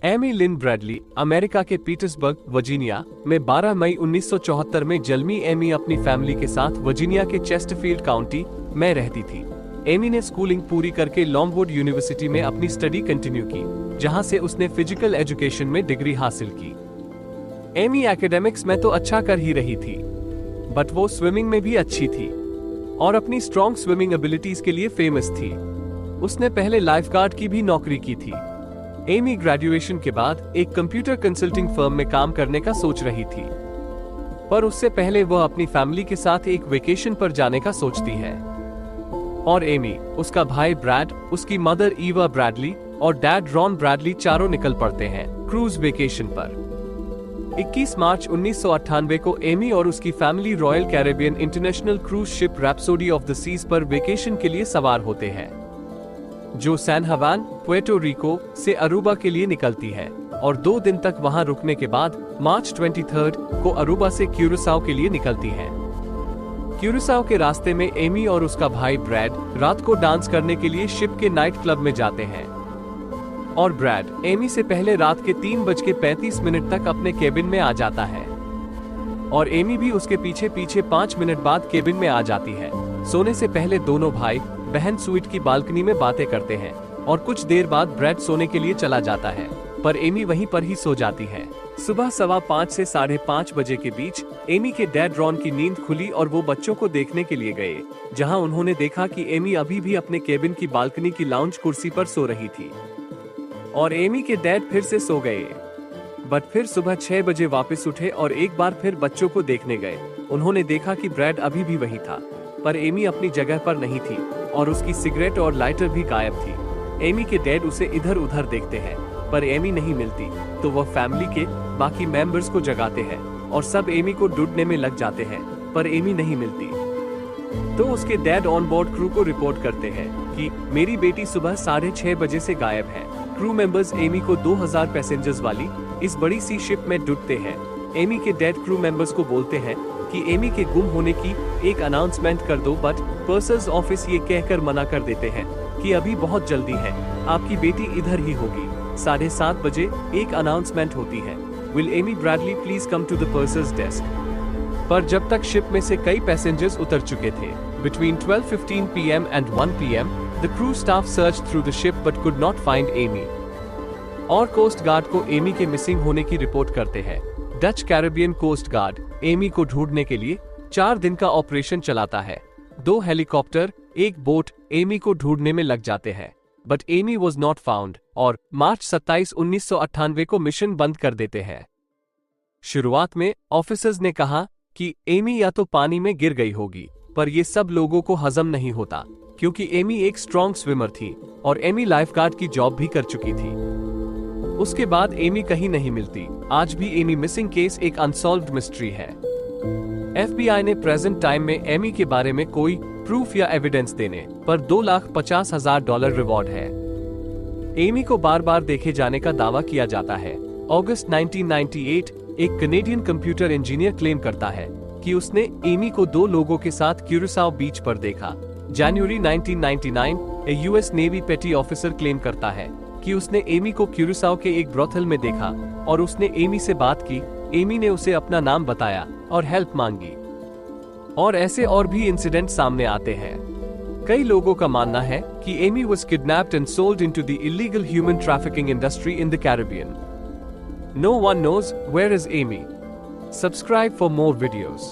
Amy लिन Bradley America के Petersburg, Virginia में 12 मई 1974 में जन्मी एमी अपनी फैमिली के साथ वर्जीनिया के चेस्टरफील्ड काउंटी में रहती थी। एमी ने स्कूलिंग पूरी करके लॉन्गवुड यूनिवर्सिटी में अपनी स्टडी कंटिन्यू की, जहां से उसने फिजिकल एजुकेशन में डिग्री हासिल की। एमी एकेडमिक्स में तो अच्छा कर ही रही थी, बट वो स्विमिंग में भी अच्छी थी और अपनी स्ट्रॉन्ग स्विमिंग एबिलिटीज के लिए फेमस थी। उसने पहले लाइफगार्ड की भी नौकरी की थी। एमी ग्रेजुएशन के बाद एक कंप्यूटर कंसल्टिंग फर्म में काम करने का सोच रही थी, पर उससे पहले वह अपनी फैमिली के साथ एक वेकेशन पर जाने का सोचती है। और एमी, उसका भाई ब्रैड, उसकी मदर ईवा ब्रैडली और डैड रॉन ब्रैडली चारों निकल पड़ते हैं क्रूज वेकेशन पर। 21 मार्च 1998 को एमी और उसकी family royal Caribbean international cruise ship Rhapsody of the Seas पर वेकेशन के लिए सवार होते हैं, जो सैन हवान, पुएर्टो रिको से अरूबा के लिए निकलती है और 2 दिन तक वहां रुकने के बाद मार्च 23 को अरूबा से क्यूरासाओ के लिए निकलती है। क्यूरासाओ के रास्ते में एमी और उसका भाई ब्रैड रात को डांस करने के लिए शिप के नाइट क्लब में जाते हैं और ब्रैड एमी से पहले रात के 3:35 तक अपने केबिन में आ जाता है और एमी भी उसके पीछे पीछे 5 मिनट बाद केबिन में आ जाती है। सोने से पहले दोनों भाई बहन स्वीट की बालकनी में बातें करते हैं और कुछ देर बाद ब्रैड सोने के लिए चला जाता है, पर एमी वहीं पर ही सो जाती है। सुबह 5:15 से 5:30 बजे के बीच एमी के डैड रॉन की नींद खुली और वो बच्चों को देखने के लिए गए, जहां उन्होंने देखा कि एमी अभी भी अपने केबिन की बालकनी की लाउंज कुर्सी पर सो रही थी और एमी के डैड फिर से सो गए, बट फिर सुबह 6 बजे वापस उठे और एक बार फिर बच्चों को देखने गए। उन्होंने देखा कि ब्रैड अभी भी वही था, पर एमी अपनी जगह पर नहीं थी और उसकी सिगरेट और लाइटर भी गायब थी। एमी के डैड उसे इधर उधर देखते हैं, पर एमी नहीं मिलती, तो वह फैमिली के बाकी मेंबर्स को जगाते हैं और सब एमी को ढूंढने में लग जाते हैं, पर एमी नहीं मिलती। तो उसके डैड ऑन बोर्ड क्रू को रिपोर्ट करते हैं कि मेरी बेटी सुबह 6:30 बजे से गायब है। क्रू मेंबर्स एमी को 2000 पैसेंजर्स वाली इस बड़ी सी शिप में ढूंढते हैं। एमी के डैड क्रू मेंबर्स को बोलते हैं कि एमी के गुम होने की एक अनाउंसमेंट कर दो, बट पर्सर्स ऑफिस ये कहकर मना कर देते हैं कि अभी बहुत जल्दी है, आपकी बेटी इधर ही होगी। 7:30 बजे एक अनाउंसमेंट होती है, will Amy Bradley please come to the purser's desk. पर जब तक शिप में से कई पैसेंजर्स उतर चुके थे, between 12:15 PM and 1 PM, the crew staff search through the ship but could not find Amy और कोस्ट गार्ड को एमी के मिसिंग होने की रिपोर्ट करते हैं। Dutch Caribbean coast guard Amy को ढूंढने के लिए 4 दिन का ऑपरेशन चलाता है। 2 हेलीकॉप्टर, 1 बोट एमी को ढूंढने में लग जाते हैं, but Amy was not found और मार्च 27, 1998 को मिशन बंद कर देते हैं। शुरुआत में ऑफिसर्स ने कहा कि एमी या तो पानी में गिर गई होगी, पर ये सब लोगों को हजम नहीं होता क्योंकि एमी एक स्ट्रॉन्ग स्विमर थी और एमी लाइफगार्ड की जॉब भी कर चुकी थी। उसके बाद एमी कहीं नहीं मिलती। आज भी एमी मिसिंग केस एक अनसॉल्व्ड मिस्ट्री है। FBI ने प्रेजेंट टाइम में एमी के बारे में कोई प्रूफ या एविडेंस देने पर $2,50,000 रिवॉर्ड है। एमी को बार बार देखे जाने का दावा किया जाता है। अगस्त 1998 एक कनेडियन कंप्यूटर इंजीनियर क्लेम करता है कि उसने एमी को 2 लोगों के साथ क्यूरासाओ बीच पर देखा। जनवरी 1999 एक US नेवी पेटी ऑफिसर क्लेम करता है कि उसने एमी को क्यूरासाओ के एक ब्रोथल में देखा और उसने एमी से बात की। एमी ने उसे अपना नाम बताया और हेल्प मांगी। और ऐसे और भी इंसिडेंट सामने आते हैं। कई लोगों का मानना है कि Amy was kidnapped and sold into the illegal human trafficking industry in the Caribbean. No one knows where is Amy. Subscribe for more videos.